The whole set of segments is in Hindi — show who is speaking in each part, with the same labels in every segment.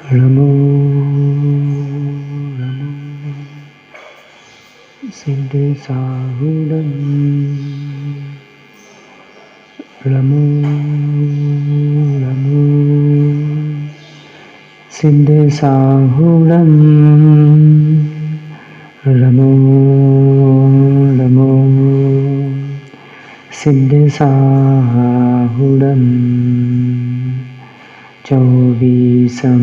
Speaker 1: नमो नमो सिद्धसाहुलं नमो नमो सिद्धसाहुलं नमो नमो सिद्धसाहुलं चौबीसं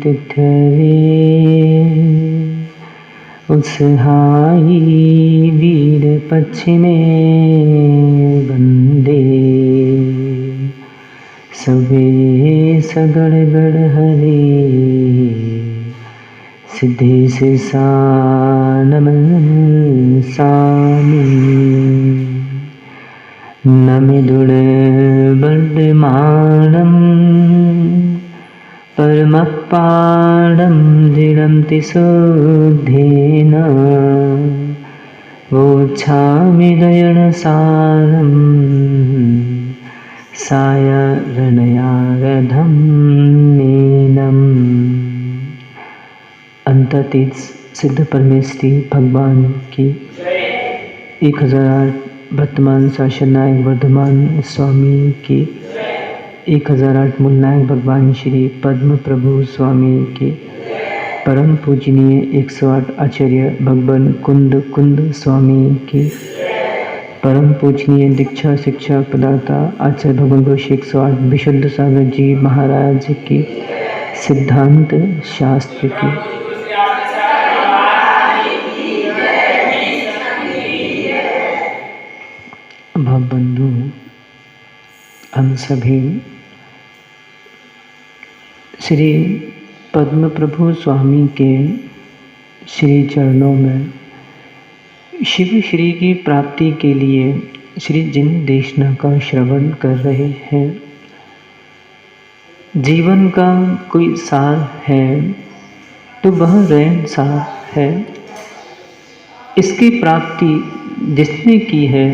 Speaker 1: तिथरे उत्सहायी वीर पश्चिमे वंदे सबे सगड़गड़ हरे सिद्धेश नमसामि नमिदुर्बड्मानं परमपादं दृढं शुद्धेन वोच्छामि गयनसारं सायरणयारधं नीनम्। अंततीत सिद्ध परमेष्ठी भगवान की 1008 वर्तमान शासन नायक वर्धमान स्वामी की 1008 मूल नायक भगवान श्री पद्म प्रभु स्वामी की परम पूजनीय 108 आचार्य भगवान कुंद कुंद स्वामी की परम पूजनीय दीक्षा शिक्षा प्रदाता आचार्य भगवान घोष 108 विशुद्ध सागर जी महाराज की सिद्धांत शास्त्र की भवबंधु हम सभी श्री पद्म प्रभु स्वामी के श्री चरणों में शिव श्री की प्राप्ति के लिए श्री जिन देशना का श्रवण कर रहे हैं। जीवन का कोई सार है तो वह रहन सार है। इसकी प्राप्ति जिसने की है,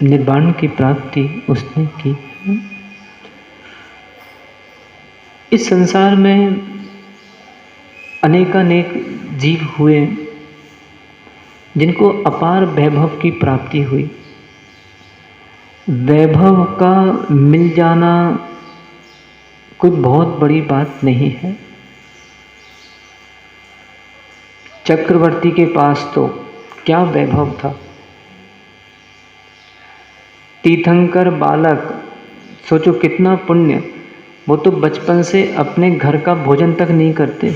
Speaker 1: निर्वाण की प्राप्ति उसने की है। इस संसार में अनेकानेक जीव हुए जिनको अपार वैभव की प्राप्ति हुई। वैभव का मिल जाना कोई बहुत बड़ी बात नहीं है। चक्रवर्ती के पास तो क्या वैभव था। तीर्थंकर बालक, सोचो कितना पुण्य, वो तो बचपन से अपने घर का भोजन तक नहीं करते।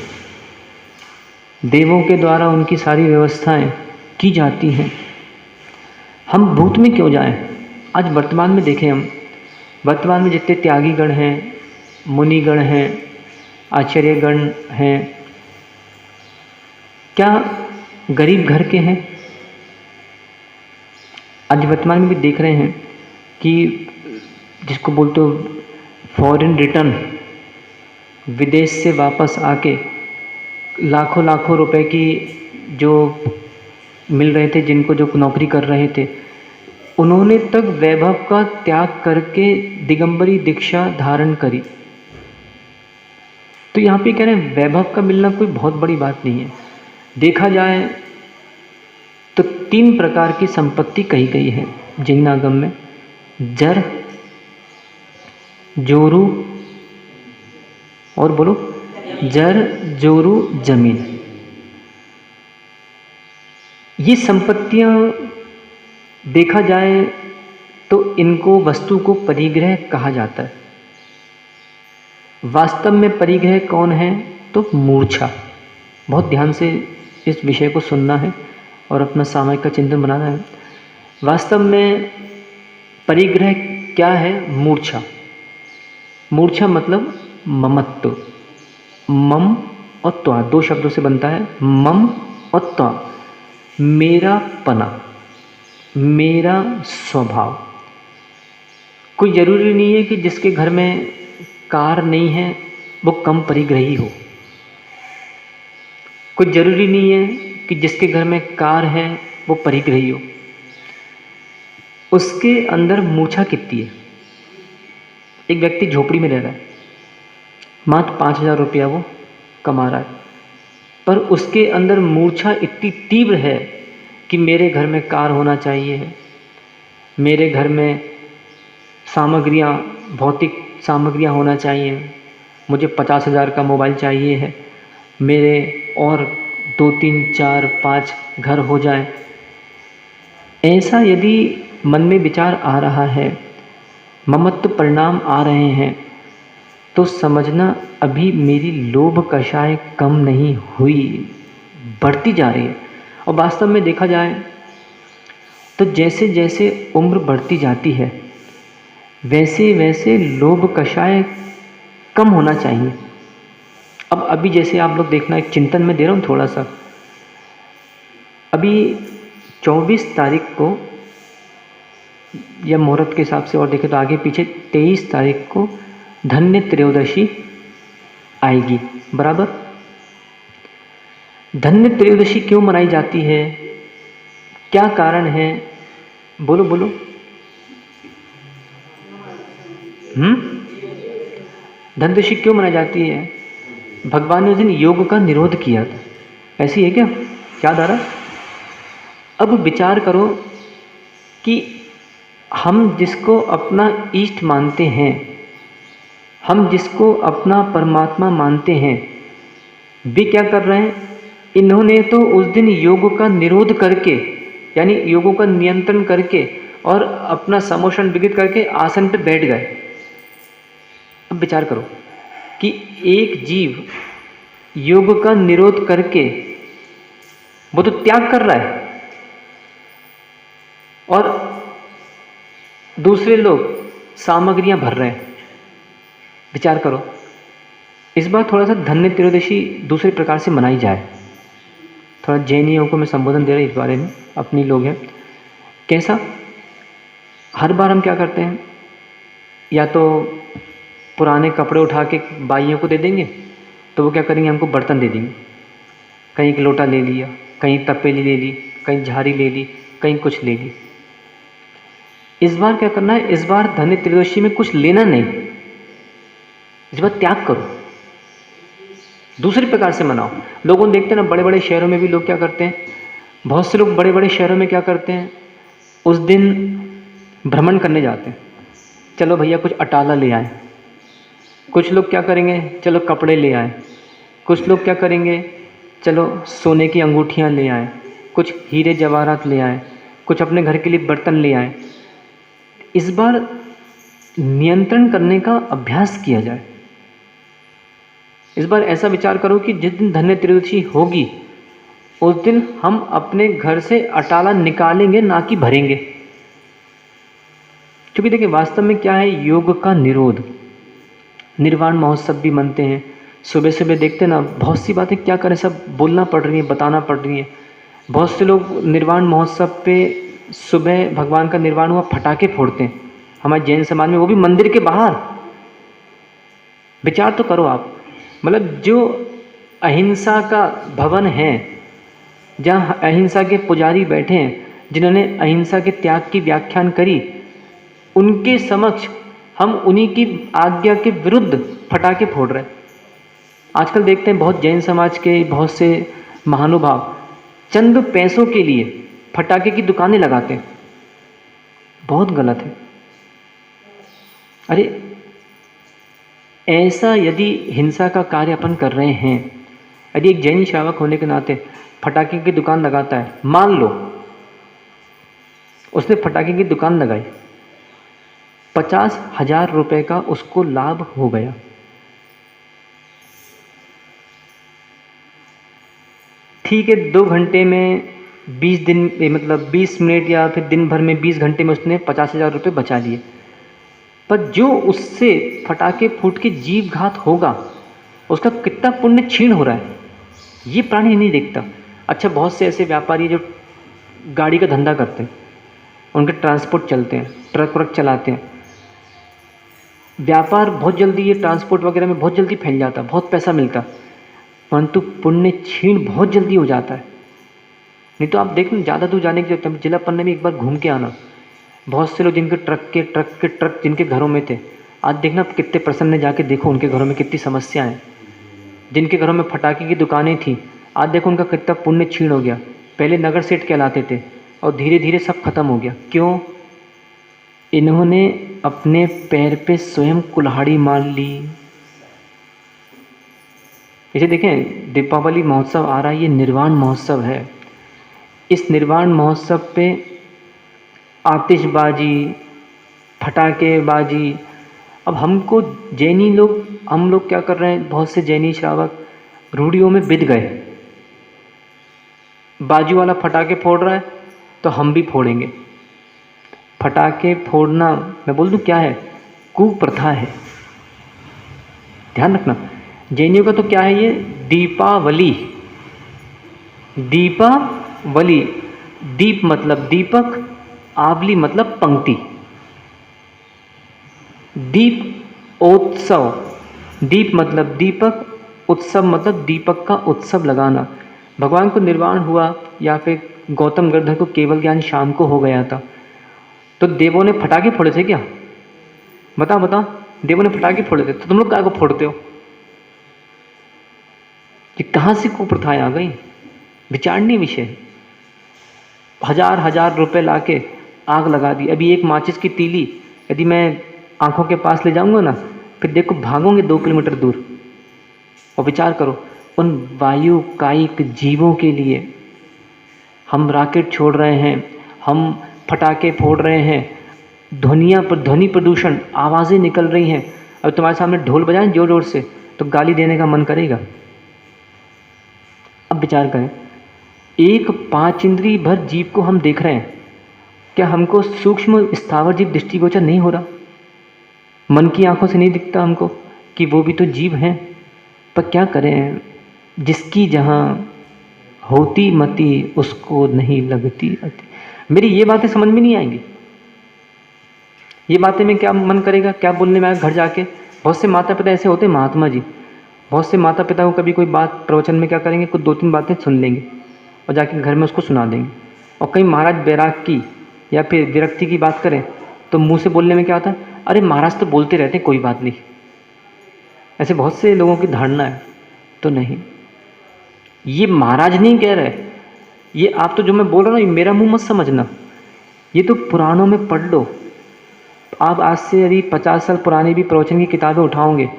Speaker 1: देवों के द्वारा उनकी सारी व्यवस्थाएं की जाती हैं। हम भूत में क्यों जाएं? आज वर्तमान में देखें, हम वर्तमान में जितने त्यागीगण हैं, मुनिगण हैं, आचार्यगण हैं, क्या गरीब घर के हैं? आज वर्तमान में भी देख रहे हैं कि जिसको बोलते हो फॉरेन रिटर्न, विदेश से वापस आके लाखों लाखों रुपए की जो मिल रहे थे, जिनको जो नौकरी कर रहे थे, उन्होंने तक वैभव का त्याग करके दिगंबरी दीक्षा धारण करी। तो यहाँ पे कह रहे हैं वैभव का मिलना कोई बहुत बड़ी बात नहीं है। देखा जाए तो 3 प्रकार की संपत्ति कही गई है जैनागम में। जर, जोरू और बोलो जर, जोरू, जमीन। ये संपत्तियां देखा जाए तो इनको वस्तु को परिग्रह कहा जाता है। वास्तव में परिग्रह कौन है? तो मूर्छा। बहुत ध्यान से इस विषय को सुनना है और अपना सामयिक का चिंतन बनाना है। वास्तव में परिग्रह क्या है? मूर्छा। मूर्छा मतलब ममत्व। मम और त्वा 2 शब्दों से बनता है। मम और त्वा, मेरा पना, मेरा स्वभाव। कोई ज़रूरी नहीं है कि जिसके घर में कार नहीं है वो कम परिग्रही हो। कोई ज़रूरी नहीं है कि जिसके घर में कार है वो परिग्रही हो। उसके अंदर मूर्छा कितनी है। एक व्यक्ति झोपड़ी में रह रहा है, मात्र 5,000 रुपया वो कमा रहा है, पर उसके अंदर मूर्छा इतनी तीव्र है कि मेरे घर में कार होना चाहिए, मेरे घर में सामग्रियाँ, भौतिक सामग्रियाँ होना चाहिए, मुझे 50,000 का मोबाइल चाहिए है, मेरे और 2 3 4 5 घर हो जाए। ऐसा यदि मन में विचार आ रहा है, ममत्व परिणाम आ रहे हैं, तो समझना अभी मेरी लोभ कषाय कम नहीं हुई, बढ़ती जा रही है। और वास्तव में देखा जाए तो जैसे जैसे उम्र बढ़ती जाती है, वैसे वैसे लोभ कषाय कम होना चाहिए। अब अभी जैसे आप लोग देखना, एक चिंतन में दे रहा हूँ थोड़ा सा। अभी 24 तारीख को, या मुहूर्त के हिसाब से और देखें तो आगे पीछे 23 तारीख को धन्य त्रयोदशी आएगी, बराबर। धन्य त्रयोदशी क्यों मनाई जाती है, क्या कारण है, बोलो बोलो। धनत्रयोदशी क्यों मनाई जाती है? भगवान ने उस दिन योग का निरोध किया था, ऐसी है क्या, याद आ रहा? अब विचार करो कि हम जिसको अपना इष्ट मानते हैं, हम जिसको अपना परमात्मा मानते हैं, वे क्या कर रहे हैं? इन्होंने तो उस दिन योग का निरोध करके, यानी योगों का नियंत्रण करके और अपना समोषण विगित करके आसन पर बैठ गए। अब विचार करो कि एक जीव योग का निरोध करके वो तो त्याग कर रहा है, और दूसरे लोग सामग्रियां भर रहे हैं। विचार करो। इस बार थोड़ा सा धन्य त्रयोदशी दूसरे प्रकार से मनाई जाए। थोड़ा जैनियों को मैं संबोधन दे रहा हूँ इस बारे में, अपनी लोग हैं। कैसा? हर बार हम क्या करते हैं, या तो पुराने कपड़े उठा के बाइयों को दे देंगे, तो वो क्या करेंगे, हमको बर्तन दे देंगे। कहीं एक लोटा ले लिया, कहीं तपेली ले ली, कहीं झाड़ी ले ली, कहीं कुछ ले ली। इस बार क्या करना है, इस बार धन्य त्रयोदशी में कुछ लेना नहीं, इस बार त्याग करो, दूसरे प्रकार से मनाओ। लोगों ने देखते हैं ना, बड़े बड़े शहरों में भी लोग क्या करते हैं, बहुत से लोग बड़े बड़े शहरों में क्या करते हैं, उस दिन भ्रमण करने जाते हैं। चलो भैया कुछ अटाला ले आए। कुछ लोग क्या करेंगे, चलो कपड़े ले आए। कुछ लोग क्या करेंगे, चलो सोने की अंगूठियाँ ले आए, कुछ हीरे जवाहरात ले आए, कुछ अपने घर के लिए बर्तन ले आए। इस बार नियंत्रण करने का अभ्यास किया जाए। इस बार ऐसा विचार करो कि जिस दिन धन्य त्रयोदशी होगी, उस दिन हम अपने घर से अटाला निकालेंगे, ना कि भरेंगे। क्योंकि देखिए वास्तव में क्या है, योग का निरोध। निर्वाण महोत्सव भी मनते हैं। सुबह सुबह देखते ना, बहुत सी बातें क्या करें, सब बोलना पड़ रही है, बताना पड़ रही है। बहुत से लोग निर्वाण महोत्सव पे सुबह भगवान का निर्वाण हुआ पटाखे फोड़ते हैं, हमारे जैन समाज में, वो भी मंदिर के बाहर। विचार तो करो आप, मतलब जो अहिंसा का भवन है, जहाँ अहिंसा के पुजारी बैठे हैं, जिन्होंने अहिंसा के त्याग की व्याख्यान करी, उनके समक्ष हम उन्हीं की आज्ञा के विरुद्ध फटाके फोड़ रहे हैं। आजकल देखते हैं बहुत जैन समाज के बहुत से महानुभाव चंद पैसों के लिए फटाके की दुकानें लगाते हैं, बहुत गलत है। अरे ऐसा यदि हिंसा का कार्य अपन कर रहे हैं, यदि एक जैन श्रावक होने के नाते फटाके की दुकान लगाता है, मान लो उसने फटाके की दुकान लगाई, 50,000 रुपए का उसको लाभ हो गया। ठीक है, 2 घंटे में 20 दिन, मतलब 20 मिनट या फिर दिन भर में 20 घंटे में उसने 50,000 रुपये बचा लिए। पर जो उससे फटाके फूट के जीव घात होगा, उसका कितना पुण्य क्षीण हो रहा है, ये प्राणी नहीं देखता। अच्छा, बहुत से ऐसे व्यापारी जो गाड़ी का धंधा करते हैं, उनके ट्रांसपोर्ट चलते हैं, ट्रक व्रक चलाते हैं, व्यापार बहुत जल्दी, ये ट्रांसपोर्ट वगैरह में बहुत जल्दी फैल जाता, बहुत पैसा मिलता, परंतु पुण्य क्षीण बहुत जल्दी हो जाता है। नहीं तो आप देखना, ज़्यादा दूर जाने की जरूरत जिला पन्ने में एक बार घूम के आना। बहुत से लोग जिनके ट्रक जिनके घरों में थे, आज देखना कितने प्रसन्न, जाके देखो उनके घरों में कितनी समस्या है। जिनके घरों में फटाके की दुकानें थी, आज देखो उनका कितना पुण्य क्षीण हो गया। पहले नगर सेठ कहलाते थे और धीरे धीरे सब खत्म हो गया। क्यों? इन्होंने अपने पैर पे स्वयं कुल्हाड़ी मार ली। इसे देखें, दीपावली महोत्सव आ रहा है, ये निर्वाण महोत्सव है। इस निर्वाण महोत्सव पे आतिशबाजी, फटाकेबाजी, अब हमको जैनी लोग, हम लोग क्या कर रहे हैं, बहुत से जैनी श्रावक रूढ़ियों में बिध गए। बाजू वाला फटाके फोड़ रहा है तो हम भी फोड़ेंगे। फटाके फोड़ना, मैं बोल दूं क्या है, कुप्रथा है। ध्यान रखना, जैनियों का तो क्या है ये, दीपावली। दीपावली, दीप मतलब दीपक, आवली मतलब पंक्ति। दीपोत्सव, दीप मतलब दीपक, उत्सव मतलब दीपक का उत्सव लगाना। भगवान को निर्वाण हुआ या फिर गौतम गंधर्व को केवल ज्ञान शाम को हो गया था, तो देवों ने फटाके फोड़े थे क्या? बताओ बताओ, देवों ने फटाके फोड़े थे तो तुम लोग क्या को फोड़ते हो? कि कहाँ से कुप्रथाएं आ गई, विचारणीय विषय। हजार हजार रुपए लाके आग लगा दी। अभी एक माचिस की तीली यदि मैं आंखों के पास ले जाऊंगा ना, फिर देखो भागोगे 2 किलोमीटर दूर। और विचार करो, उन वायु कायिक जीवों के लिए हम रॉकेट छोड़ रहे हैं, हम फटाके फोड़ रहे हैं, ध्वनि प्रदूषण, आवाज़ें निकल रही हैं। अब तुम्हारे सामने ढोल बजाएं जोर जोर से तो गाली देने का मन करेगा। अब विचार करें, एक 5 इंद्रिय भर जीव को हम देख रहे हैं, क्या हमको सूक्ष्म स्थावर जीव दृष्टिगोचर नहीं हो रहा? मन की आंखों से नहीं दिखता हमको कि वो भी तो जीव हैं? पर क्या करें, जिसकी जहाँ होती मति उसको नहीं लगती अति। मेरी ये बातें समझ में नहीं आएंगी। ये बातें में क्या मन करेगा, क्या बोलने में आएगा घर जाके। बहुत से माता पिता ऐसे होते हैं, महात्मा जी, बहुत से माता पिता को कभी कोई बात प्रवचन में क्या करेंगे, कुछ 2-3 बातें सुन लेंगे और जाके घर में उसको सुना देंगे। और कहीं महाराज बैराग की या फिर विरक्ति की बात करें तो मुंह से बोलने में क्या होता है, अरे महाराज तो बोलते रहते हैं, कोई बात नहीं। ऐसे बहुत से लोगों की धारणा है। तो नहीं, ये महाराज नहीं कह रहे, ये आप तो जो मैं बोल रहा हूँ ये मेरा मुंह मत समझना, ये तो पुराणों में पढ़ लो। आप आज से यदि 50 साल पुरानी भी प्रवचन की किताबें उठाओगे,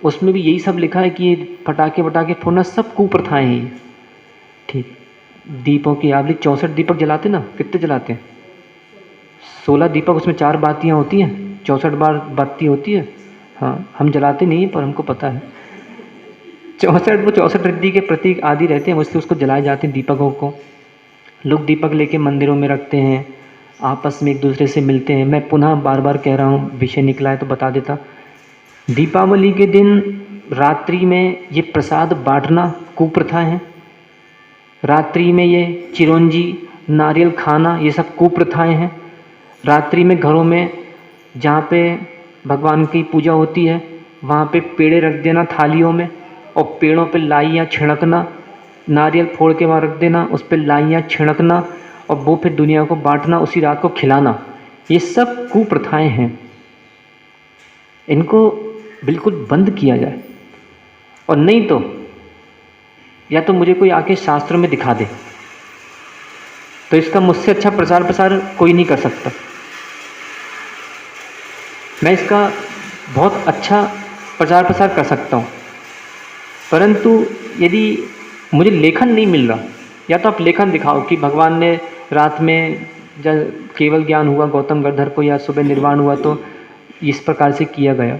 Speaker 1: उसमें भी यही सब लिखा है कि ये फटाके वटाके फोड़ना सब कुप्रथाएं हैं। ठीक, दीपों की आवली 64 दीपक जलाते ना, कितने जलाते हैं? 16 दीपक, उसमें 4 बातियाँ होती हैं, 64 बार बाती होती है। हाँ, हम जलाते नहीं पर हमको पता है। 64 रिद्धि के प्रतीक आदि रहते हैं, इसलिए उसको जलाए जाते हैं दीपकों को। लोग दीपक लेके मंदिरों में रखते हैं, आपस में एक दूसरे से मिलते हैं। मैं पुनः बार बार कह रहा हूँ, विषय निकला है तो बता देता। दीपावली के दिन रात्रि में ये प्रसाद बांटना कुप्रथा है। रात्रि में ये चिरौंजी, नारियल खाना, ये सब कुप्रथाएं हैं। रात्रि में घरों में जहाँ पे भगवान की पूजा होती है वहाँ पे पेड़े रख देना थालियों में, और पेड़ों पे लाइयाँ छिड़कना, नारियल फोड़ के वहाँ रख देना, उस पर लाइयाँ छिड़कना और वो फिर दुनिया को बांटना, उसी रात को खिलाना, ये सब कुप्रथाएं हैं। इनको बिल्कुल बंद किया जाए। और नहीं तो या तो मुझे कोई आके शास्त्रों में दिखा दे, तो इसका मुझसे अच्छा प्रचार प्रसार कोई नहीं कर सकता। मैं इसका बहुत अच्छा प्रचार प्रसार कर सकता हूँ, परंतु यदि मुझे लेखन नहीं मिल रहा, या तो आप लेखन दिखाओ कि भगवान ने रात में जब केवल ज्ञान हुआ गौतम गंधर्व को, या सुबह निर्वाण हुआ तो इस प्रकार से किया गया।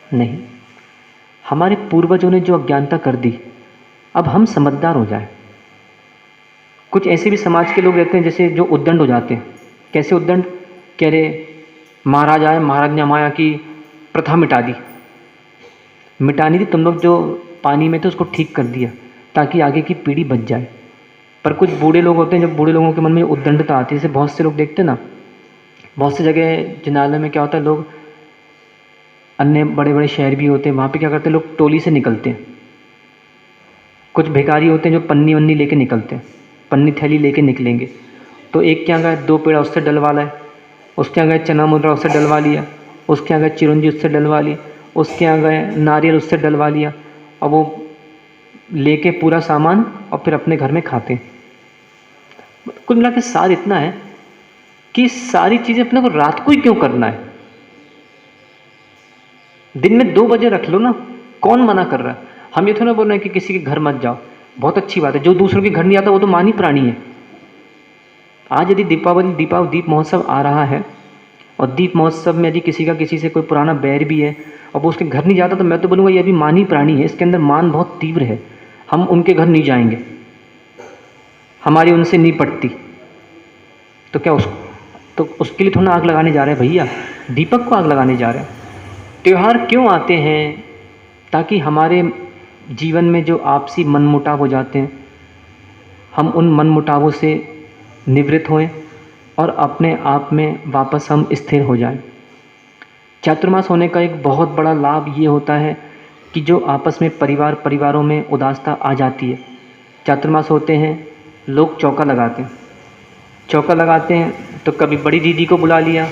Speaker 1: नहीं, हमारे पूर्वजों ने जो अज्ञानता कर दी, अब हम समझदार हो जाए। कुछ ऐसे भी समाज के लोग रहते हैं जैसे जो उद्दंड हो जाते हैं। कैसे उद्दंड? कह रहे महाराज आए, महाराज ने माया की प्रथा मिटा दी। मिटानी थी, तुम लोग जो पानी में थे उसको ठीक कर दिया ताकि आगे की पीढ़ी बच जाए। पर कुछ बूढ़े लोग होते हैं, जब बूढ़े लोगों के मन में उद्दंडता आती है, जैसे बहुत से लोग देखते हैं ना, बहुत सी जगह जिनालय में क्या होता है, लोग अन्य बड़े बड़े शहर भी होते हैं, वहाँ पे क्या करते हैं लोग, टोली से निकलते हैं। कुछ भिखारी होते हैं जो पन्नी वन्नी लेके निकलते हैं, पन्नी थैली लेके निकलेंगे। तो एक क्या गए, 2 पेड़ा उससे डलवा लाए, उसके यहाँ गए चना मुद्रा उससे डलवा लिया, उसके यहाँ गए चिरौंजी उससे डलवा ली, उसके यहाँ गए नारियल उससे डलवा लिया, और वो लेके पूरा सामान और फिर अपने घर में खाते। कुल मिला के सार इतना है कि सारी चीज़ें अपने को रात को ही क्यों करना है? दिन में 2 बजे रख लो ना, कौन मना कर रहा है? हम ये थोड़ा ना बोल रहे हैं कि किसी के घर मत जाओ, बहुत अच्छी बात है। जो दूसरों के घर नहीं आता वो तो मानी प्राणी है। आज यदि दीप महोत्सव आ रहा है और दीप महोत्सव में यदि किसी का किसी से कोई पुराना बैर भी है और वो उसके घर नहीं जाता, तो मैं तो बोलूँगा ये अभी मानी प्राणी है, इसके अंदर मान बहुत तीव्र है। हम उनके घर नहीं जाएंगे, हमारी उनसे नहीं पटती, तो क्या तो उसके लिए थोड़ा आग लगाने जा रहे हैं भैया? दीपक को आग लगाने जा रहे हैं। त्यौहार क्यों आते हैं? ताकि हमारे जीवन में जो आपसी मनमुटाव हो जाते हैं, हम उन मनमुटावों से निवृत्त होएं और अपने आप में वापस हम स्थिर हो जाएं। चातुर्मास होने का एक बहुत बड़ा लाभ ये होता है कि जो आपस में परिवारों में उदारता आ जाती है। चातुर्मास होते हैं, लोग चौका लगाते हैं तो कभी बड़ी दीदी को बुला लिया,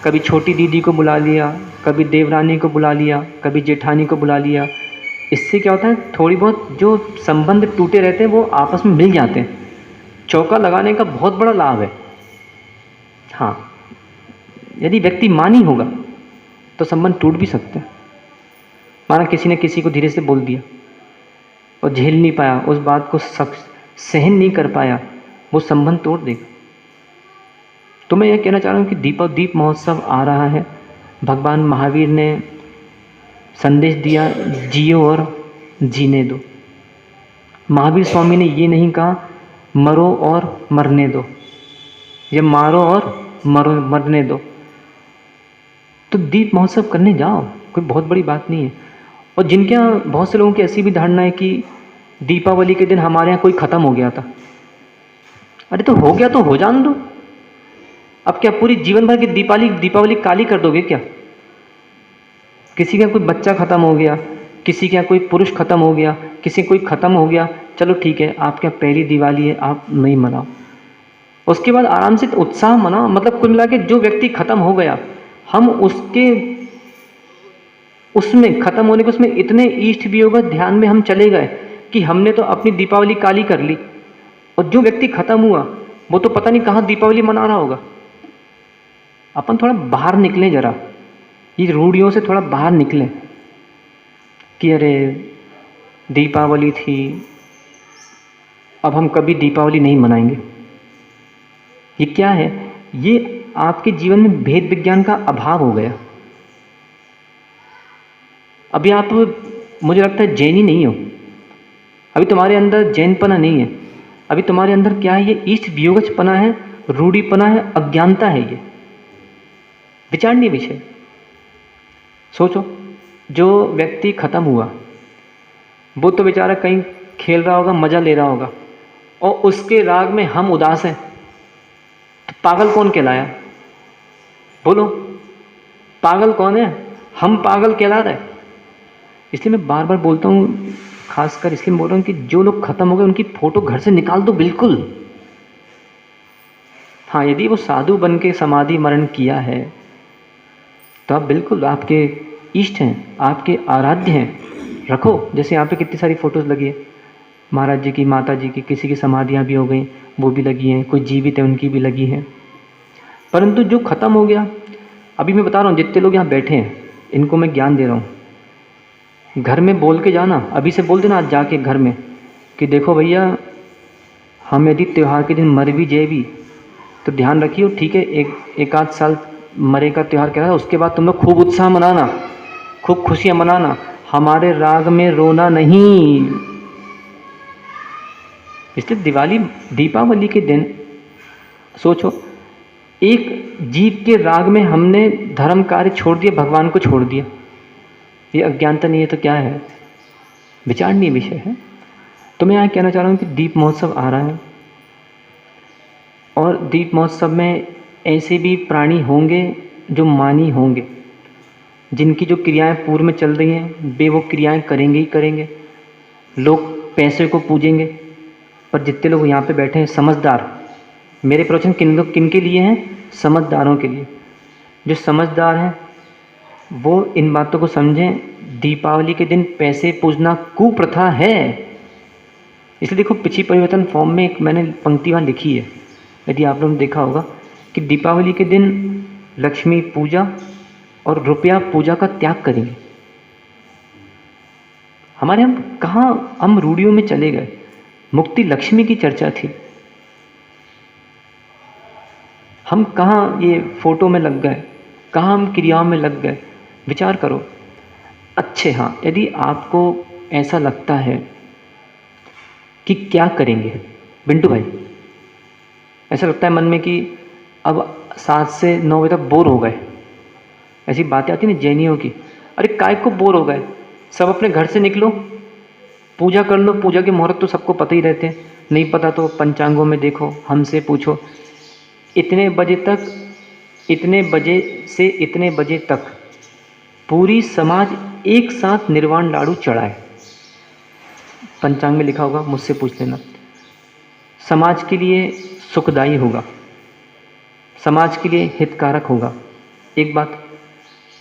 Speaker 1: कभी छोटी दीदी को बुला लिया, कभी देवरानी को बुला लिया, कभी जेठानी को बुला लिया। इससे क्या होता है, थोड़ी बहुत जो संबंध टूटे रहते हैं वो आपस में मिल जाते हैं। चौका लगाने का बहुत बड़ा लाभ है। हाँ, यदि व्यक्ति मानी होगा तो संबंध टूट भी सकते हैं। माना किसी ने किसी को धीरे से बोल दिया और झेल नहीं पाया, उस बात को सहन नहीं कर पाया, वो संबंध तोड़ देगा। तो मैं ये कहना चाह रहा हूँ कि दीप महोत्सव आ रहा है। भगवान महावीर ने संदेश दिया, जियो और जीने दो। महावीर स्वामी ने ये नहीं कहा मरो और मरने दो, या मारो और मरने दो। तो दीप महोत्सव करने जाओ, कोई बहुत बड़ी बात नहीं है। और जिनके यहाँ, बहुत से लोगों की ऐसी भी धारणा है कि दीपावली के दिन हमारे यहाँ कोई ख़त्म हो गया था। अरे तो हो गया तो हो जान दो। अब क्या पूरी जीवन भर की दीपावली काली कर दोगे क्या? किसी का कोई बच्चा ख़त्म हो गया, किसी का कोई पुरुष ख़त्म हो गया, किसी कोई ख़त्म हो गया, चलो ठीक है, आपके यहाँ पहली दिवाली है, आप नहीं मनाओ। उसके बाद आराम से उत्साह मनाओ। मतलब कुल मिला के जो व्यक्ति ख़त्म हो गया, हम उसमें ख़त्म होने के उसमें इतने इष्ट वियोग ध्यान में हम चले गए कि हमने तो अपनी दीपावली काली कर ली। और जो व्यक्ति ख़त्म हुआ वो तो पता नहीं कहाँ दीपावली मना रहा होगा। अपन थोड़ा बाहर निकलें, जरा ये रूढ़ियों से थोड़ा बाहर निकलें कि अरे दीपावली थी, अब हम कभी दीपावली नहीं मनाएंगे। ये क्या है? ये आपके जीवन में भेद विज्ञान का अभाव हो गया। अभी आप, मुझे लगता है, जैनी नहीं हो। अभी तुम्हारे अंदर जैनपना नहीं है। अभी तुम्हारे अंदर क्या है? ये इष्ट वियोगजपना है, रूढ़ीपना है, अज्ञानता है। ये विचारणीय विषय। सोचो, जो व्यक्ति ख़त्म हुआ वो तो बेचारा कहीं खेल रहा होगा, मज़ा ले रहा होगा, और उसके राग में हम उदास हैं, तो पागल कौन कहलाया? बोलो, पागल कौन है? हम पागल कहला रहे। इसलिए मैं बार बार बोलता हूँ, खासकर इसलिए बोल रहा हूँ कि जो लोग ख़त्म हो गए उनकी फ़ोटो घर से निकाल दो, बिल्कुल। हाँ, यदि वो साधु बन के समाधि मरण किया है तो आप बिल्कुल, आपके इष्ट हैं, आपके आराध्य हैं, रखो। जैसे यहाँ पे कितनी सारी फ़ोटोज़ लगी है, महाराज जी की, माता जी की, किसी की समाधियाँ भी हो गई, वो भी लगी हैं, कोई जीवित है उनकी भी लगी हैं। परंतु जो ख़त्म हो गया, अभी मैं बता रहा हूँ, जितने लोग यहाँ बैठे हैं इनको मैं ज्ञान दे रहा हूँ। घर में बोल के जाना, अभी से बोल देना आज जाके घर में कि देखो भैया, हम यदि त्यौहार के दिन मर भी जाए भी तो ध्यान रखिए, ठीक है, एक आध साल मरे का त्यौहार कह रहा है, उसके बाद तुम लोग खूब उत्साह मनाना, खूब खुशियाँ मनाना, हमारे राग में रोना नहीं। इसलिए दीपावली के दिन सोचो, एक जीव के राग में हमने धर्म कार्य छोड़ दिया, भगवान को छोड़ दिया। ये अज्ञानता नहीं है तो क्या है? विचारणीय विषय है। तो मैं यहाँ कहना चाह रहा हूँ कि दीप महोत्सव आ रहा है, और दीप महोत्सव में ऐसे भी प्राणी होंगे जो मानी होंगे, जिनकी जो क्रियाएं पूर्व में चल रही हैं वे वो क्रियाएं करेंगे ही करेंगे। लोग पैसे को पूजेंगे, पर जितने लोग यहाँ पे बैठे हैं समझदार, मेरे प्रवचन किन के लिए हैं? समझदारों के लिए। जो समझदार हैं वो इन बातों को समझें। दीपावली के दिन पैसे पूजना कुप्रथा है। इसलिए देखो, पिछली परिवर्तन फॉर्म में एक मैंने पंक्ति वहाँ लिखी है, यदि आप लोगों ने देखा होगा, कि दीपावली के दिन लक्ष्मी पूजा और रुपया पूजा का त्याग करेंगे। हमारे हम कहाँ, हम रूढ़ियों में चले गए। मुक्ति लक्ष्मी की चर्चा थी, हम कहाँ ये फोटो में लग गए, कहाँ हम क्रियाओं में लग गए। विचार करो। अच्छे, हाँ, यदि आपको ऐसा लगता है कि क्या करेंगे बिंटू भाई, ऐसा लगता है मन में कि अब 7 से 9 बजे तक बोर हो गए, ऐसी बातें आती ना जैनियों की, अरे काय को बोर हो गए, सब अपने घर से निकलो, पूजा कर लो। पूजा के मुहूर्त तो सबको पता ही रहते हैं, नहीं पता तो पंचांगों में देखो, हमसे पूछो। इतने बजे तक, इतने बजे से इतने बजे तक पूरी समाज एक साथ निर्वाण लाडू चढ़ाए। पंचांग में लिखा होगा, मुझसे पूछ लेना। समाज के लिए सुखदायी होगा, समाज के लिए हितकारक होगा। एक बात,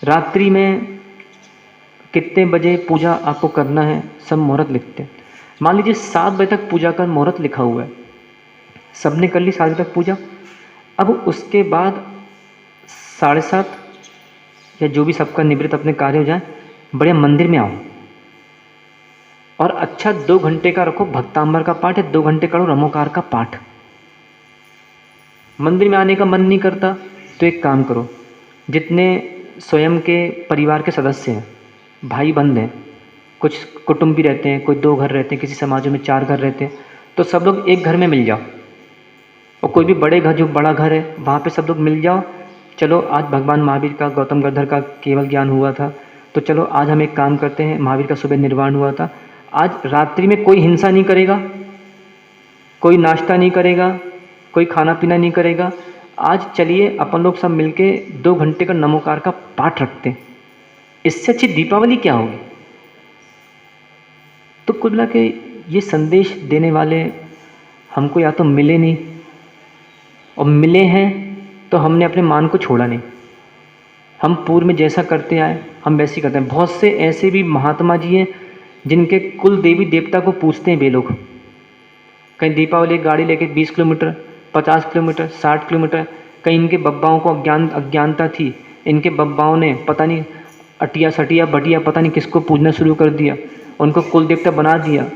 Speaker 1: रात्रि में कितने बजे पूजा आपको करना है, सब मुहूर्त लिखते हैं। मान लीजिए 7 बजे तक पूजा का मुहूर्त लिखा हुआ है, सबने कर ली 7 बजे तक पूजा। अब उसके बाद 7:30 या जो भी सबका निवृत्त अपने कार्य हो जाए, बढ़िया मंदिर में आओ और अच्छा 2 घंटे का रखो भक्तांबर का पाठ, या 2 घंटे करो रमोकार का पाठ। मंदिर में आने का मन नहीं करता तो एक काम करो, जितने स्वयं के परिवार के सदस्य हैं, भाई बंद हैं, कुछ कुटुंबी रहते हैं, कोई 2 घर रहते हैं, किसी समाजों में 4 घर रहते हैं, तो सब लोग एक घर में मिल जाओ। और कोई भी बड़े घर, जो बड़ा घर है, वहाँ पे सब लोग मिल जाओ। चलो आज भगवान महावीर का, गौतम गद्धर का केवल ज्ञान हुआ था, तो चलो आज हम एक काम करते हैं, महावीर का सुबह निर्वाण हुआ था, आज रात्रि में कोई हिंसा नहीं करेगा, कोई नाश्ता नहीं करेगा, कोई खाना पीना नहीं करेगा। आज चलिए अपन लोग सब मिलके 2 घंटे का नमोकार का पाठ रखते हैं। इससे अच्छी दीपावली क्या होगी। तो कुल मिला के ये संदेश देने वाले हमको या तो मिले नहीं, और मिले हैं तो हमने अपने मान को छोड़ा नहीं। हम पूर्व में जैसा करते आए हम वैसे ही करते हैं। बहुत से ऐसे भी महात्मा जी हैं जिनके कुल देवी देवता को पूछते हैं वे लोग। कहीं दीपावली गाड़ी लेके 20 किलोमीटर, 50 किलोमीटर, 60 किलोमीटर, कहीं इनके बब्बाओं को अज्ञानता थी, इनके बब्बाओं ने पता नहीं अटिया सटिया बटिया पता नहीं किसको पूजना शुरू कर दिया, उनको कुल देवता बना दिया।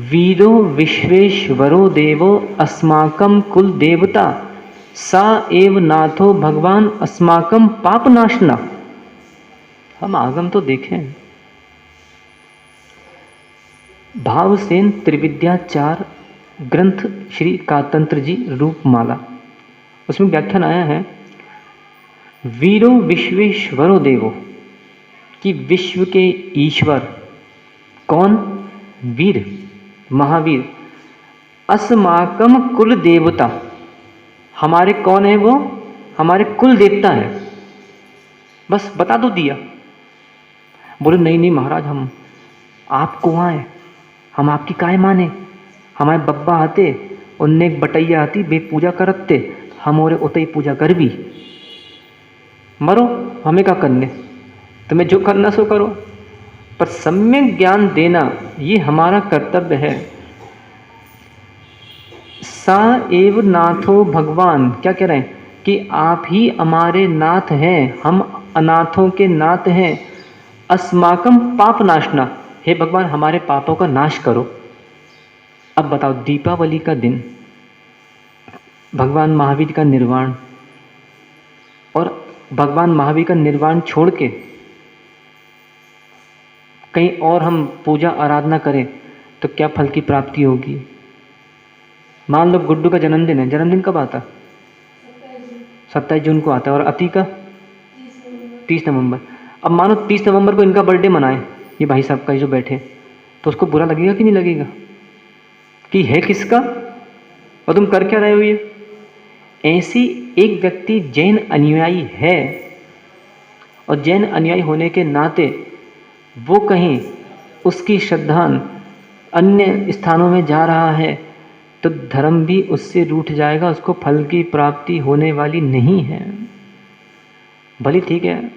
Speaker 1: वीरो विश्वेश्वरो देवो अस्माकं कुल देवता, सा एव नाथो भगवान अस्माकं पाप नाशना। हम आगम तो देखें। भावसेन त्रिविद्याचार ग्रंथ श्री कातंत्र जी रूपमाला, उसमें व्याख्यान आया है, वीरो विश्वेश्वरो देवो, कि विश्व के ईश्वर कौन, वीर, महावीर, अस्माकम कुल देवता, हमारे कौन है वो, हमारे कुल देवता है। बस बता दो दिया। बोले नहीं नहीं महाराज, हम आपको आए, हम आपकी काय माने, हमारे बब्बा आते, उनने एक बटैया आती, बे पूजा करते, हम और उतई पूजा कर भी मरो, हमें क्या करने, तुम्हें जो करना सो करो। पर सम्यक ज्ञान देना ये हमारा कर्तव्य है। सा एव नाथो भगवान, क्या कह रहे हैं कि आप ही हमारे नाथ हैं, हम अनाथों के नाथ हैं। अस्माकम पाप नाशना, हे भगवान हमारे पापों का नाश करो। अब बताओ, दीपावली का दिन, भगवान महावीर का निर्वाण, और भगवान महावीर का निर्वाण छोड़ के कहीं और हम पूजा आराधना करें तो क्या फल की प्राप्ति होगी। मान लो गुड्डू का जन्मदिन है, जन्मदिन कब आता, 27 जून को आता है, और अति का 30 नवंबर। अब मानो 30 नवंबर को इनका बर्थडे मनाएं, ये भाई साहब का जो बैठे, तो उसको बुरा लगेगा कि नहीं लगेगा, कि है किसका और तुम कर क्या रहे हो ये। ऐसी एक व्यक्ति जैन अनुयायी है, और जैन अनुयायी होने के नाते वो कहीं उसकी श्रद्धा अन्य स्थानों में जा रहा है तो धर्म भी उससे रूठ जाएगा, उसको फल की प्राप्ति होने वाली नहीं है। भले ठीक है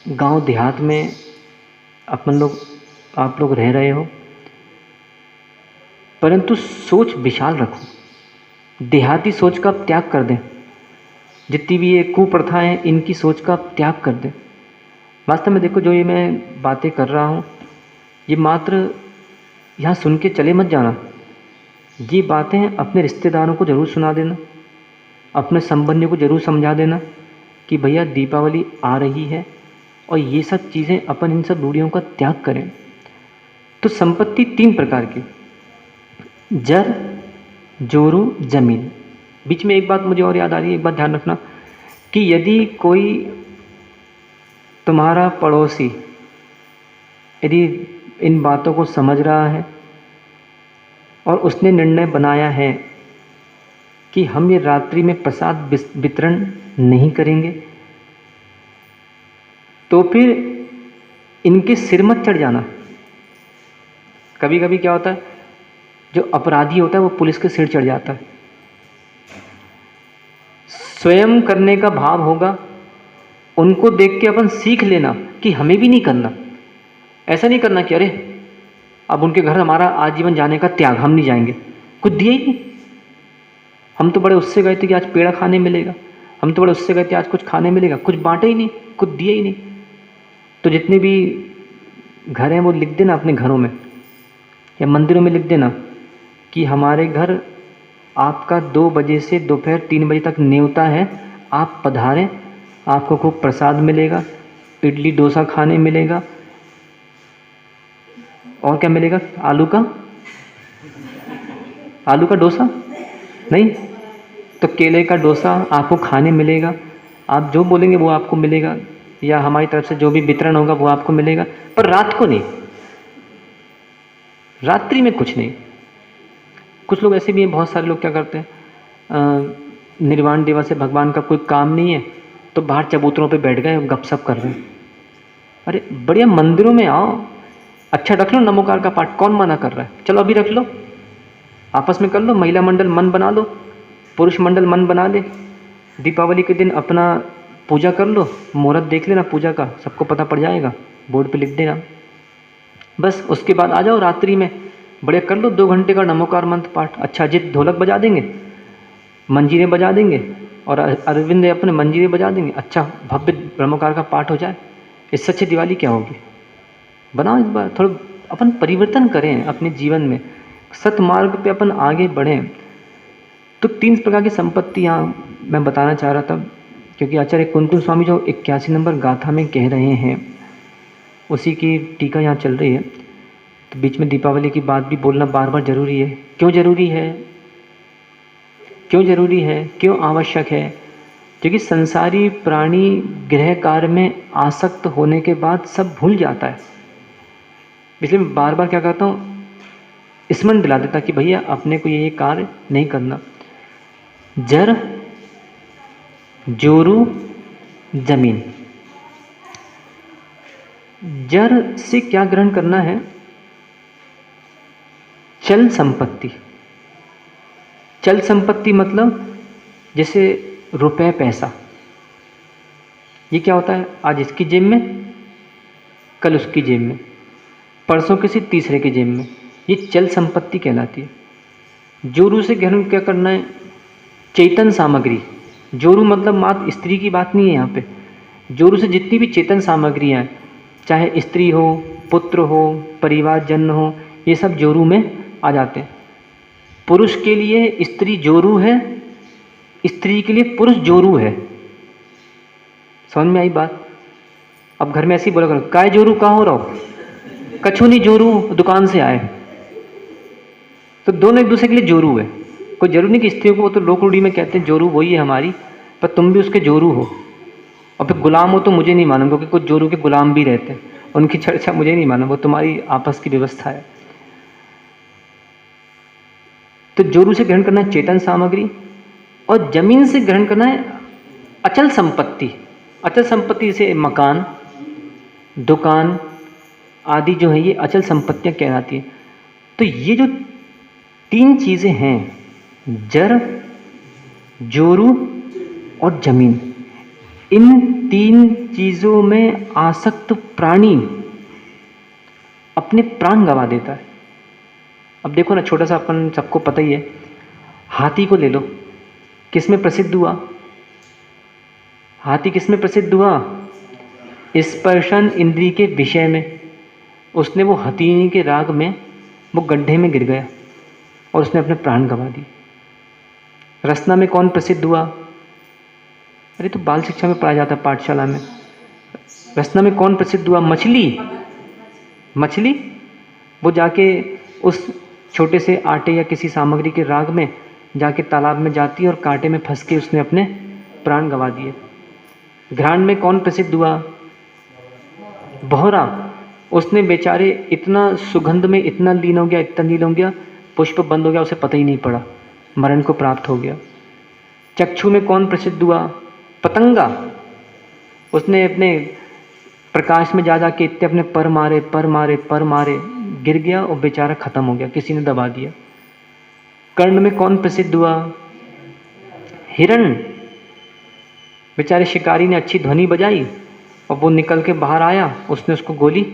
Speaker 1: गांव देहात में अपन लोग आप लोग रह रहे हो, परंतु सोच विशाल रखो। देहाती सोच का त्याग कर दें, जितनी भी ये कुप्रथाएं हैं इनकी सोच का त्याग कर दें। वास्तव में देखो, जो ये मैं बातें कर रहा हूँ ये मात्र यहाँ सुन के चले मत जाना। ये बातें अपने रिश्तेदारों को ज़रूर सुना देना, अपने संबंधियों को ज़रूर समझा देना कि भैया दीपावली आ रही है और ये सब चीज़ें अपन इन सब रूढ़ियों का त्याग करें। तो संपत्ति 3 प्रकार की, जर, जोरू, जमीन। बीच में एक बात मुझे और याद आ रही है, एक बात ध्यान रखना कि यदि कोई तुम्हारा पड़ोसी यदि इन बातों को समझ रहा है और उसने निर्णय बनाया है कि हम ये रात्रि में प्रसाद वितरण नहीं करेंगे, तो फिर इनके सिर मत चढ़ जाना। कभी कभी क्या होता है, जो अपराधी होता है वो पुलिस के सिर चढ़ जाता है। स्वयं करने का भाव होगा, उनको देख के अपन सीख लेना कि हमें भी नहीं करना। ऐसा नहीं करना कि अरे अब उनके घर हमारा आजीवन जाने का त्याग, हम नहीं जाएंगे, कुछ दिया ही नहीं। हम तो बड़े उससे गए थे कि आज पेड़ा खाने मिलेगा, हम तो बड़े उससे गए थे आज कुछ खाने मिलेगा, कुछ बांटे ही नहीं, कुछ दिया ही नहीं। तो जितने भी घर हैं वो लिख देना अपने घरों में या मंदिरों में, लिख देना कि हमारे घर आपका 2 बजे से दोपहर 3 बजे तक न्योता है, आप पधारें, आपको खूब प्रसाद मिलेगा, इडली डोसा खाने मिलेगा, और क्या मिलेगा, आलू का डोसा नहीं तो केले का डोसा आपको खाने मिलेगा। आप जो बोलेंगे वो आपको मिलेगा, या हमारी तरफ से जो भी वितरण होगा वो आपको मिलेगा, पर रात को नहीं, रात्रि में कुछ नहीं। कुछ लोग ऐसे भी हैं, बहुत सारे लोग क्या करते हैं, निर्वाण दिवस से भगवान का कोई काम नहीं है तो बाहर चबूतरों पे बैठ गए गपशप कर रहे हैं। अरे बढ़िया मंदिरों में आओ, अच्छा रख लो नमोकार का पाठ, कौन मना कर रहा है, चलो अभी रख लो, आपस में कर लो, महिला मंडल मन बना लो, पुरुष मंडल मन बना ले, दीपावली के दिन अपना पूजा कर लो, मुहूर्त देख लेना पूजा का, सबको पता पड़ जाएगा, बोर्ड पे लिख देना, बस उसके बाद आ जाओ रात्रि में, बढ़िया कर लो 2 घंटे का नमोकार मंत्र पाठ। अच्छा जित ढोलक बजा देंगे, मंजीरें बजा देंगे और अरविंद अपने मंजीरें बजा देंगे, अच्छा भव्य ब्रह्मकार का पाठ हो जाए। इससे अच्छी दिवाली क्या होगी। बनाओ इस बार थोड़ा अपन परिवर्तन करें अपने जीवन में, सतमार्ग पे अपन आगे बढ़ें। तो 3 प्रकार की संपत्ति यहाँ मैं बताना चाह रहा था, क्योंकि आचार्य कुंकुम स्वामी जो 81 नंबर गाथा में कह रहे हैं उसी की टीका यहाँ चल रही है। तो बीच में दीपावली की बात भी बोलना बार बार जरूरी है। क्यों जरूरी है, क्यों जरूरी है, क्यों आवश्यक है, क्योंकि संसारी प्राणी गृह कार्य में आसक्त होने के बाद सब भूल जाता है। इसलिए मैं बार बार क्या करता हूँ, स्मरण दिला देता कि भैया अपने को ये कार्य नहीं करना। जर, जोरू, जमीन। जर से क्या ग्रहण करना है, चल संपत्ति। चल संपत्ति मतलब जैसे रुपए पैसा, ये क्या होता है, आज इसकी जेब में, कल उसकी जेब में, परसों किसी तीसरे की जेब में, ये चल संपत्ति कहलाती है। जोरू से ग्रहण क्या करना है, चेतन सामग्री। जोरू मतलब मात्र स्त्री की बात नहीं है यहाँ पे, जोरू से जितनी भी चेतन सामग्रियाँ हैं, चाहे स्त्री हो, पुत्र हो, परिवार जन हो, ये सब जोरू में आ जाते हैं। पुरुष के लिए स्त्री जोरू है, स्त्री के लिए पुरुष जोरू है। समझ में आई बात। अब घर में ऐसी बोला करो, काय जोरू का हो रहा, कछु नहीं जोरू दुकान से आए, तो दोनों एक दूसरे के लिए जोरू है। कोई जरूरी नहीं कि स्त्रियों को, वो तो लोक रूढ़ी में कहते हैं जोरू वही है हमारी, पर तुम भी उसके जोरू हो। और फिर गुलाम हो तो मुझे नहीं मालूम, क्योंकि कुछ जोरू के गुलाम भी रहते हैं, उनकी चर्चा मुझे नहीं मालूम, वो तुम्हारी आपस की व्यवस्था है। तो जोरू से ग्रहण करना है चेतन सामग्री, और जमीन से ग्रहण करना है अचल संपत्ति। अचल संपत्ति जैसे मकान, दुकान आदि जो है, ये अचल संपत्तियां कहलाती हैं। तो ये जो 3 चीजें हैं, जर, जोरू और जमीन, इन तीन चीजों में आसक्त प्राणी अपने प्राण गंवा देता है। अब देखो ना, छोटा सा अपन सबको पता ही है, हाथी को ले लो, किसमें प्रसिद्ध हुआ? हाथी किसमें प्रसिद्ध हुआ? स्पर्शन इंद्रिय के विषय में। उसने वो हथीनी के राग में वो गड्ढे में गिर गया और उसने अपने प्राण गंवा दिए। रसना में कौन प्रसिद्ध हुआ? अरे तो बाल शिक्षा में पढ़ाया जाता है पाठशाला में। रसना में कौन प्रसिद्ध हुआ? मछली। मछली वो जाके उस छोटे से आटे या किसी सामग्री के राग में जाके तालाब में जाती है और कांटे में फंस के उसने अपने प्राण गंवा दिए। घ्राण में कौन प्रसिद्ध हुआ? भौरा। उसने बेचारे इतना सुगंध में इतना लीन हो गया, इतना लीन हो गया, पुष्प बंद हो गया, उसे पता ही नहीं पड़ा, मरण को प्राप्त हो गया। चक्षु में कौन प्रसिद्ध हुआ? पतंगा। उसने अपने प्रकाश में जा के इतने अपने पर मारे गिर गया और बेचारा खत्म हो गया, किसी ने दबा दिया। कर्ण में कौन प्रसिद्ध हुआ? हिरण। बेचारे शिकारी ने अच्छी ध्वनि बजाई और वो निकल के बाहर आया, उसने उसको गोली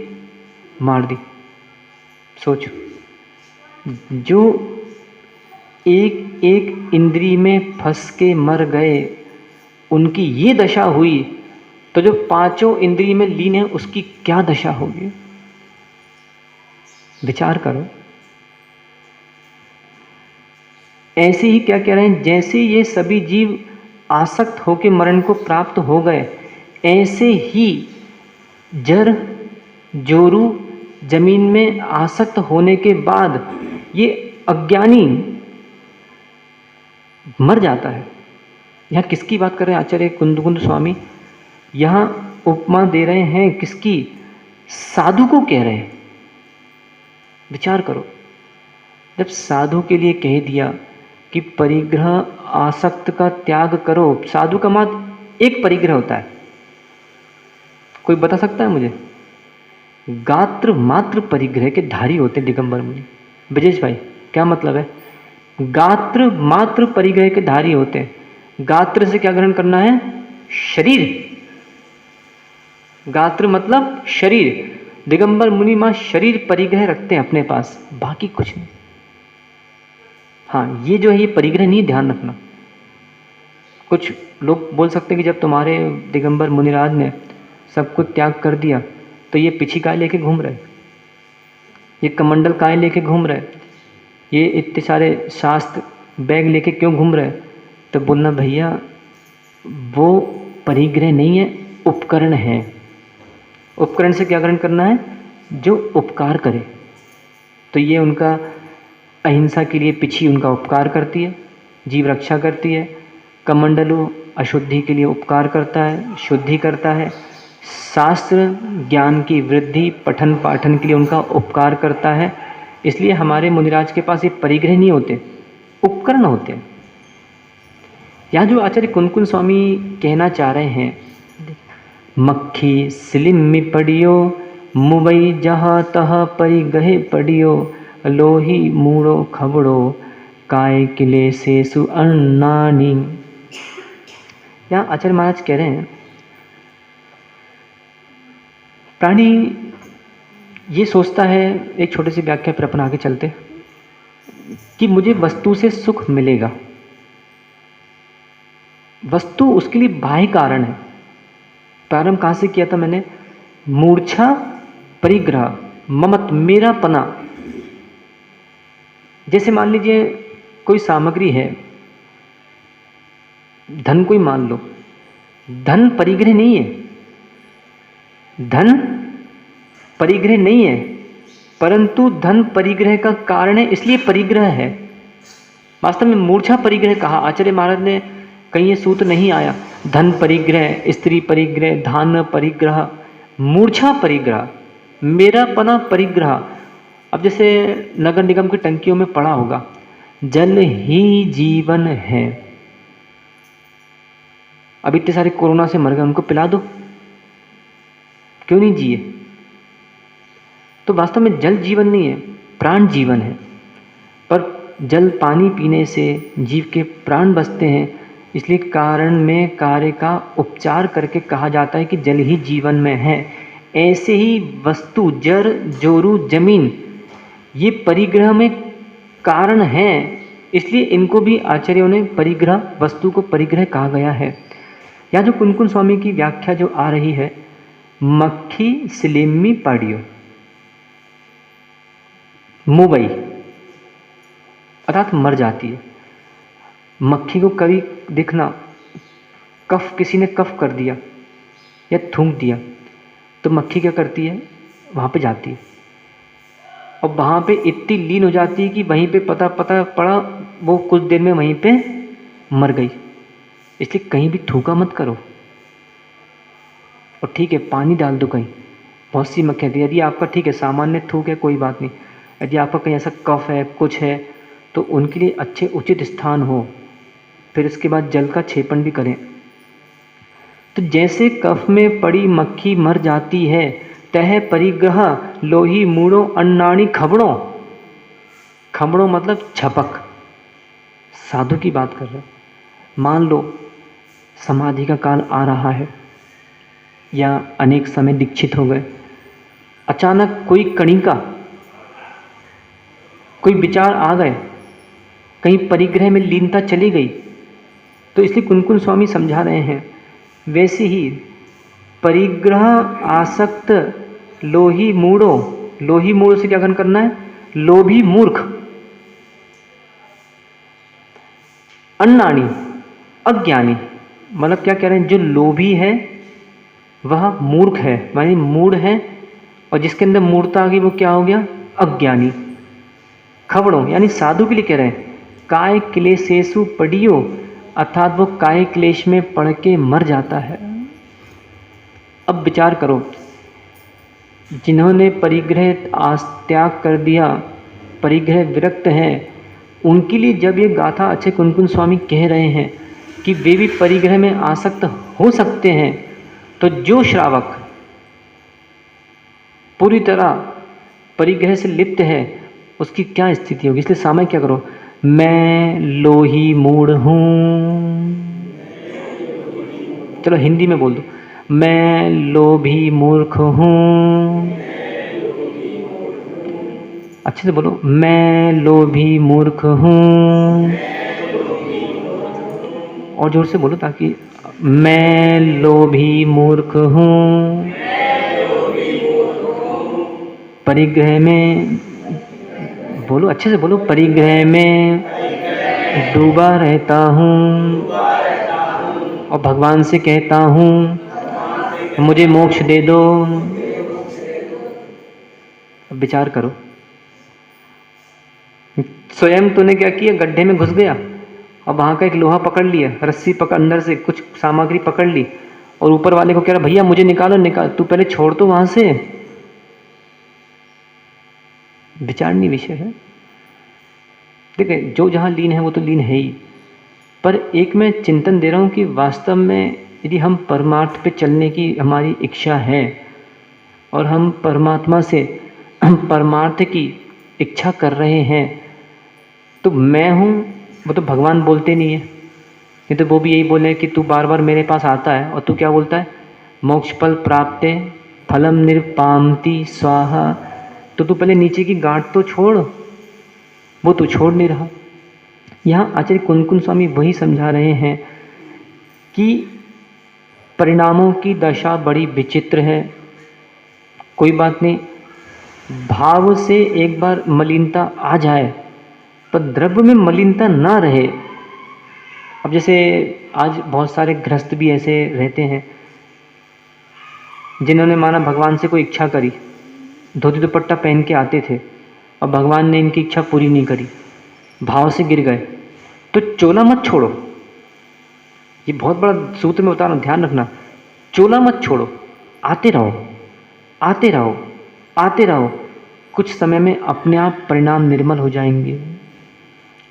Speaker 1: मार दी। सोचो, जो एक एक इंद्री में फंस के मर गए, उनकी ये दशा हुई, तो जो पांचों इंद्री में लीन है उसकी क्या दशा होगी? विचार करो। ऐसे ही क्या कह रहे हैं, जैसे ये सभी जीव आसक्त होकर मरण को प्राप्त हो गए, ऐसे ही जड़ जोरू जमीन में आसक्त होने के बाद ये अज्ञानी मर जाता है। यहाँ किसकी बात कर रहे हैं आचार्य कुंदकुंद स्वामी? यहाँ उपमा दे रहे हैं किसकी? साधु को कह रहे हैं। विचार करो, जब साधु के लिए कह दिया कि परिग्रह आसक्त का त्याग करो, साधु का मात्र एक परिग्रह होता है, कोई बता सकता है मुझे? गात्र मात्र परिग्रह के धारी होते दिगंबर मुनि। ब्रजेश भाई क्या मतलब है? गात्र मात्र परिग्रह के धारी होते हैं। गात्र से क्या ग्रहण करना है? शरीर। गात्र मतलब शरीर। दिगंबर मुनि मां शरीर परिग्रह रखते हैं अपने पास, बाकी कुछ नहीं। हाँ, ये जो है ये परिग्रह नहीं, ध्यान रखना। कुछ लोग बोल सकते हैं कि जब तुम्हारे दिगंबर मुनिराज ने सब कुछ त्याग कर दिया तो ये पिछी काय लेके घूम रहे, ये कमंडल काय लेके घूम रहे, ये इतने सारे शास्त्र बैग लेके क्यों घूम रहे? तो बोलना भैया वो परिग्रह नहीं है, उपकरण है। उपकरण से क्या ग्रहण करना है? जो उपकार करे। तो ये उनका अहिंसा के लिए पिछी उनका उपकार करती है, जीव रक्षा करती है। कमंडलु अशुद्धि के लिए उपकार करता है, शुद्धि करता है। शास्त्र ज्ञान की वृद्धि पठन पाठन के लिए उनका उपकार करता है। इसलिए हमारे मुनिराज के पास ये परिग्रह नहीं होते, उपकरण होते हैं। यहाँ जो आचार्य कुंदकुंद स्वामी कहना चाह रहे हैं, मक्खी सिलिम में पड़ियो, मुबई जहाँ तह परिगहे पड़ियो, लोही मूड़ो खबड़ो, काय किले से सुअन्नानी। यहाँ आचार्य महाराज कह रहे हैं प्राणी ये सोचता है, एक छोटी सी व्याख्या पर अपन आगे चलते, कि मुझे वस्तु से सुख मिलेगा। वस्तु उसके लिए बाह्य कारण है। प्रारंभ कहाँ से किया था मैंने? मूर्छा परिग्रह, ममत, मेरा पना। जैसे मान लीजिए कोई सामग्री है, धन कोई मान लो, धन परिग्रह नहीं है, धन परिग्रह नहीं है, परंतु धन परिग्रह का कारण है, इसलिए परिग्रह है। वास्तव में मूर्छा परिग्रह कहा आचार्य महाराज ने, कहीं ये सूत्र नहीं आया धन परिग्रह, स्त्री परिग्रह, धान परिग्रह, मूर्छा परिग्रह, मेरा पना परिग्रह। अब जैसे नगर निगम की टंकियों में पड़ा होगा, जल ही जीवन है। अब इतने सारे कोरोना से मर गए, उनको पिला दो, क्यों नहीं जिए? तो वास्तव में जल जीवन नहीं है, प्राण जीवन है। पर जल पानी पीने से जीव के प्राण बचते हैं, इसलिए कारण में कार्य का उपचार करके कहा जाता है कि जल ही जीवन में है। ऐसे ही वस्तु जड़ जोरू जमीन ये परिग्रह में कारण हैं, इसलिए इनको भी आचार्यों ने परिग्रह, वस्तु को परिग्रह कहा गया है। यहाँ जो कुनकुन स्वामी की व्याख्या जो आ रही है, मक्खी सिलिम्मी पाडियो मुबई अर्थात मर जाती है। मक्खी को कभी दिखना, कफ किसी ने कफ कर दिया या थूक दिया तो मक्खी क्या करती है, वहाँ पे जाती है और वहाँ पे इतनी लीन हो जाती है कि वहीं पे पता पड़ा वो कुछ देर में वहीं पे मर गई। इसलिए कहीं भी थूका मत करो, और ठीक है पानी डाल दो कहीं। बहुत सी मक्खियाँ थी, यदि आपका ठीक है सामान्य थूक है कोई बात नहीं, यदि आपका कहीं ऐसा कफ है कुछ है तो उनके लिए अच्छे उचित स्थान हो, फिर उसके बाद जल का छेपन भी करें। तो जैसे कफ में पड़ी मक्खी मर जाती है, तह परिग्रह लोही मूड़ों अन्नाणी खबड़ों, खबड़ों मतलब झपक, साधु की बात कर रहे हैं। मान लो समाधि का काल आ रहा है या अनेक समय दीक्षित हो गए, अचानक कोई कणिका, कोई विचार आ गए, कहीं परिग्रह में लीनता चली गई, तो इसलिए कुनकुन स्वामी समझा रहे हैं वैसे ही परिग्रह आसक्त लोही मूढ़ो, लोही मूढ़ से क्या ग्रहण करना है, लोभी मूर्ख, अन्नाणी अज्ञानी, मतलब क्या कह रहे हैं, जो लोभी है वह मूर्ख है, मानी मूढ़ है, और जिसके अंदर मूर्खता आ गई वो क्या हो गया, अज्ञानी। खबड़ों यानी साधु के लिए कह रहे हैं, काय क्लेशेषु पड़ियो, अर्थात वो काय क्लेश में पड़ के मर जाता है। अब विचार करो, जिन्होंने परिग्रह त्याग कर दिया, परिग्रह विरक्त हैं, उनके लिए जब ये गाथा अच्छे कुनकुन स्वामी कह रहे हैं कि वे भी परिग्रह में आसक्त हो सकते हैं, तो जो श्रावक पूरी तरह परिग्रह से लिप्त है उसकी क्या स्थिति होगी। इसलिए सामय क्या करो, मैं लोही मूढ़ हूँ, चलो हिंदी में बोल दो, मैं लोभी मूर्ख हूँ, अच्छे से बोलो, मैं लोभी मूर्ख हूँ, और जोर से बोलो ताकि, मैं लोभी मूर्ख हूँ, परिग्रह में बोलो, अच्छे से बोलो, परिग्रह में डूबा रहता हूँ और भगवान से कहता हूँ मुझे मोक्ष दे दो। विचार करो, स्वयं तूने क्या किया, गड्ढे में घुस गया और वहाँ का एक लोहा पकड़ लिया, रस्सी पकड़, अंदर से कुछ सामग्री पकड़ ली और ऊपर वाले को कह रहा भैया मुझे निकालो, निकाल, तू पहले छोड़ तो वहाँ से। विचारणीय विषय है। देखिए जो जहाँ लीन है वो तो लीन है ही, पर एक मैं चिंतन दे रहा हूँ कि वास्तव में यदि हम परमार्थ पे चलने की हमारी इच्छा है और हम परमात्मा से परमार्थ की इच्छा कर रहे हैं, तो मैं हूँ वो तो भगवान बोलते नहीं है, नहीं तो वो भी यही बोले कि तू बार बार मेरे पास आता है, और तू क्या बोलता है, मोक्ष फल प्राप्ते फलम निर्पामति स्वाहा, तो तू पहले नीचे की गांठ तो छोड़, वो तू छोड़ नहीं रहा। यहाँ आचार्य कुनकुन स्वामी वही समझा रहे हैं कि परिणामों की दशा बड़ी विचित्र है। कोई बात नहीं, भाव से एक बार मलिनता आ जाए पर द्रव्य में मलिनता ना रहे। अब जैसे आज बहुत सारे गृहस्थ भी ऐसे रहते हैं जिन्होंने माना भगवान से कोई इच्छा करी, धोती दुपट्टा पहन के आते थे और भगवान ने इनकी इच्छा पूरी नहीं करी, भाव से गिर गए, तो चोला मत छोड़ो। ये बहुत बड़ा सूत्र में उतारो, ध्यान रखना, चोला मत छोड़ो, आते रहो, आते रहो, आते रहो, कुछ समय में अपने आप परिणाम निर्मल हो जाएंगे।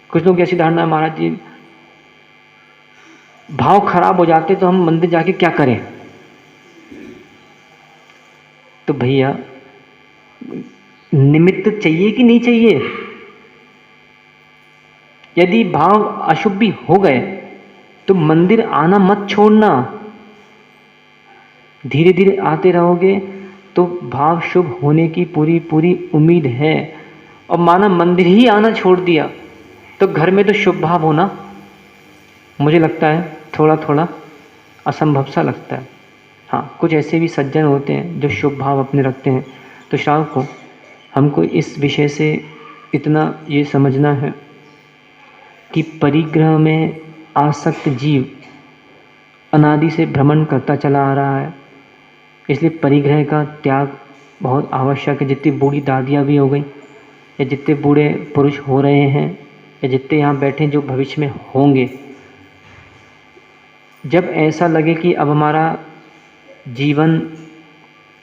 Speaker 1: कुछ लोग ऐसी धारणा है महाराज जी भाव खराब हो जाते तो हम मंदिर जाके क्या करें, तो भैया निमित्त चाहिए कि नहीं चाहिए। यदि भाव अशुभ भी हो गए तो मंदिर आना मत छोड़ना, धीरे धीरे आते रहोगे तो भाव शुभ होने की पूरी पूरी उम्मीद है। और माना मंदिर ही आना छोड़ दिया तो घर में तो शुभ भाव होना मुझे लगता है थोड़ा थोड़ा असंभव सा लगता है। हाँ, कुछ ऐसे भी सज्जन होते हैं जो शुभ भाव अपने रखते हैं। तो श्रावकों, हमको इस विषय से इतना ये समझना है कि परिग्रह में आसक्त जीव अनादि से भ्रमण करता चला आ रहा है, इसलिए परिग्रह का त्याग बहुत आवश्यक है। जितनी बूढ़ी दादियाँ भी हो गई या जितने बूढ़े पुरुष हो रहे हैं या जितने यहाँ बैठे जो भविष्य में होंगे, जब ऐसा लगे कि अब हमारा जीवन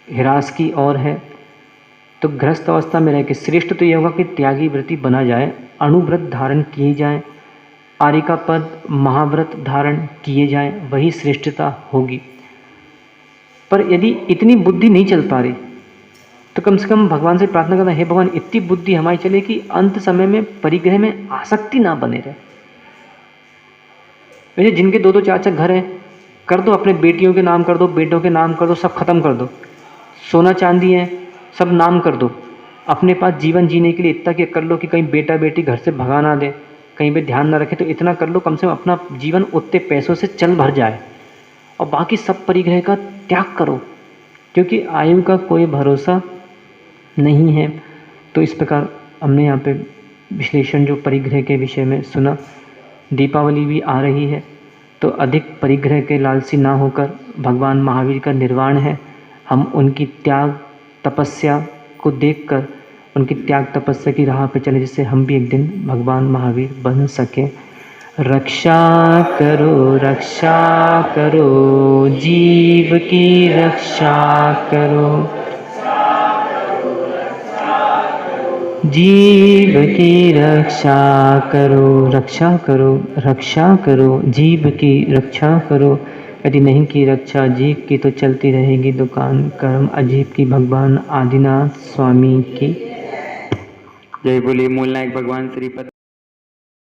Speaker 1: ह्रास की ओर है तो गृहस्थ अवस्था में रह के श्रेष्ठ तो ये होगा कि त्यागी व्रति बना जाए, अणुव्रत धारण किए जाए, आरिका पद महाव्रत धारण किए जाए, वही श्रेष्ठता होगी। पर यदि इतनी बुद्धि नहीं चल पा रही तो कम से कम भगवान से प्रार्थना करना, हे भगवान इतनी बुद्धि हमारी चले कि अंत समय में परिग्रह में आसक्ति ना बने रहे। वैसे जिनके 2-2 4-4 घर हैं, कर दो, अपने बेटियों के नाम कर दो, बेटों के नाम कर दो, सब खत्म कर दो। सोना चांदी है सब नाम कर दो। अपने पास जीवन जीने के लिए इतना कि कर लो कि कहीं बेटा बेटी घर से भगा ना दे, कहीं पे ध्यान ना रखे, तो इतना कर लो कम से कम अपना जीवन उतने पैसों से चल भर जाए। और बाकी सब परिग्रह का त्याग करो, क्योंकि आयु का कोई भरोसा नहीं है। तो इस प्रकार हमने यहाँ पे विश्लेषण जो परिग्रह के विषय में सुना। दीपावली भी आ रही है तो अधिक परिग्रह के लालसी ना होकर भगवान महावीर का निर्वाण है, हम उनकी त्याग तपस्या को देखकर उनकी त्याग तपस्या की राह पे चले, जिससे हम भी एक दिन भगवान महावीर बन सकें। रक्षा करो जीव की रक्षा करो, जीव की रक्षा करो जीव की रक्षा करो। यदि नहीं की रक्षा जीव की तो चलती रहेगी दुकान कर्म अजीब की। भगवान आदिनाथ स्वामी की जय। बोलिए मूल नायक भगवान श्रीपति।